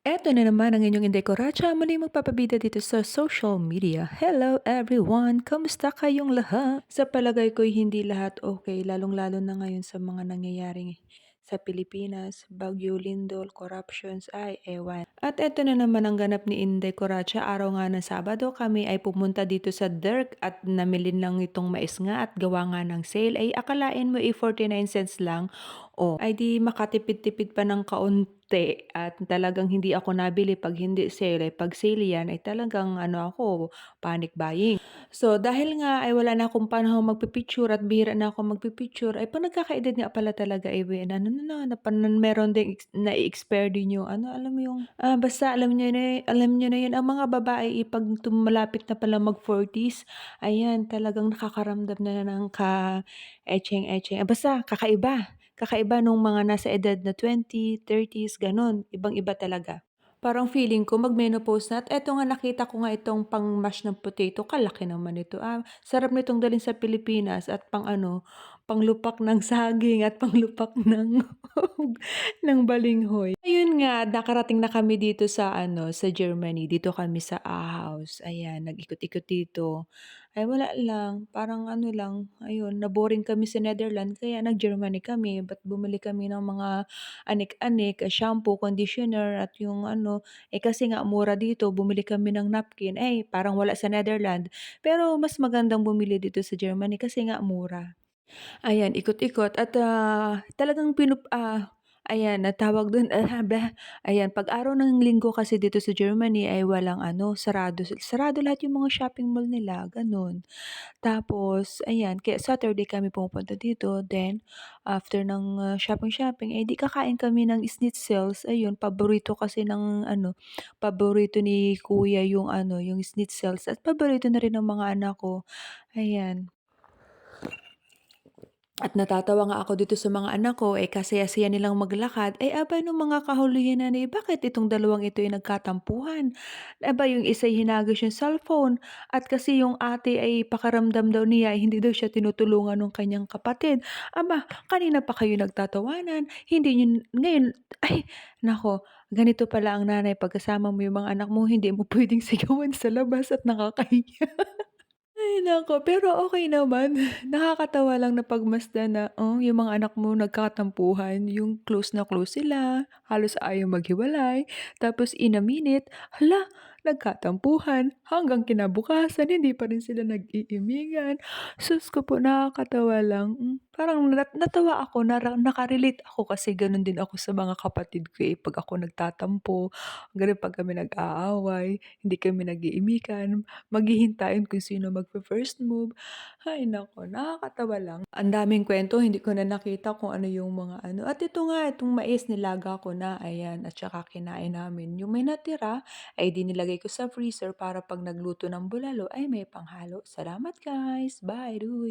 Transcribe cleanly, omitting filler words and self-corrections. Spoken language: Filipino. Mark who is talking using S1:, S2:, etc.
S1: Eto na naman ang inyong Inday Koracha, muli magpapabida dito sa social media. Hello everyone! Kamusta kayong lahat? Sa palagay ko'y hindi lahat okay, lalong-lalo na ngayon sa mga nangyayari sa Pilipinas, Bagyo Lindol, corruptions, ay ewan. At eto na naman ang ganap ni Inday Koracha, araw nga ng Sabado kami ay pumunta dito sa Dirk at namili lang itong mais nga at gawa nga ng sale ay akalain mo 49 cents lang. O, ay di makatipid-tipid pa ng kaunti at talagang hindi ako nabili 'pag hindi sale, eh, 'pag sale 'yan ay talagang ano ako, panic buying. So, dahil nga ay wala na akong panahong magpi-picture at bihira na akong magpi-picture, ay 'pag nagkakaedad nga pala talaga, eh, ano na meron ding na-e-expire din yung ano, alam mo yung, basta alam niyo na yun, ang mga babae, eh, 'pag malapit na pala mag-40s, ayan talagang nakakaramdam na ng ka-etcheng-etcheng, basta kakaiba. Kakaiba nung mga nasa edad na 20, 30s gano'n, ibang-iba talaga. Parang feeling ko mag-menopause na at eto nga nakita ko nga itong pang-mash ng potato, kalaki naman nito. Sarap nitong dalhin sa Pilipinas at pang-ano, panglupak ng saging at panglupak ng ng balinghoy. Ayun nga, nakarating na kami dito sa ano, sa Germany. Dito kami sa Ahaus. Ayan, nag-ikot-ikot dito. Ay wala lang, parang ano lang, ayun, na-boring kami sa Netherlands kaya nag-Germany kami. Ba't bumili kami ng mga anik-anik, shampoo, conditioner at yung ano, eh kasi nga mura dito, bumili kami ng napkin. Eh, parang wala sa Netherlands. Pero mas magandang bumili dito sa Germany kasi nga mura. Ayan, ikot-ikot at, talagang ayan, na tawag dun, ayan, 'pag araw ng Linggo kasi dito sa Germany ay walang ano, sarado sarado lahat yung mga shopping mall nila, gano'n. Tapos ayan, kaya Saturday kami pumupunta dito, then after ng, shopping-shopping, eh, di kakain kami ng schnitzels, ayun, paborito kasi ng ano, paborito ni kuya yung ano, yung schnitzels at paborito na rin ng mga anak ko, ayan. At natatawa nga ako dito sa mga anak ko, eh, kasaya-saya nilang maglakad, eh, abay nung mga kahulihan na ni bakit itong dalawang ito ay nagkatampuhan? Aba yung isa'y hinagis yung cellphone at kasi yung ate ay pakaramdam daw niya ay hindi daw siya tinutulungan ng kanyang kapatid. Aba, kanina pa kayo nagtatawanan, hindi niyo ngayon ay naku, ganito pala ang nanay pagkasama mo yung mga anak mo hindi mo puwedeng sigawan sa labas at nakakahiya. Ay naku, pero okey naman. Nakakatawa lang na pagmasdan na, yung mga anak mo nagkatampuhan, yung close na close sila, halos ayaw maghiwalay, tapos in a minute, hala, nagkatampuhan, hanggang kinabukasan hindi pa rin sila nag-iimigan. Sus ko po, nakakatawa lang. Parang natawa ako, naka-relate ako kasi gano'n din ako sa mga kapatid ko, eh, 'pag ako nagtatampo, gano'n 'pag kami nag-aaway, hindi kami nag-iimikan. Maghihintayin kung sino magfi-first move. Hay naku, nakakatawa lang. Ang daming kuwento, hindi ko na nakita kung ano yung mga ano at ito nga, itong mais nilaga ko na, ayan, at saka kinain namin. Yung may natira ay di nilagay ko sa freezer para 'pag nagluto ng bulalo ay may panghalo. Salamat guys, bye, doy.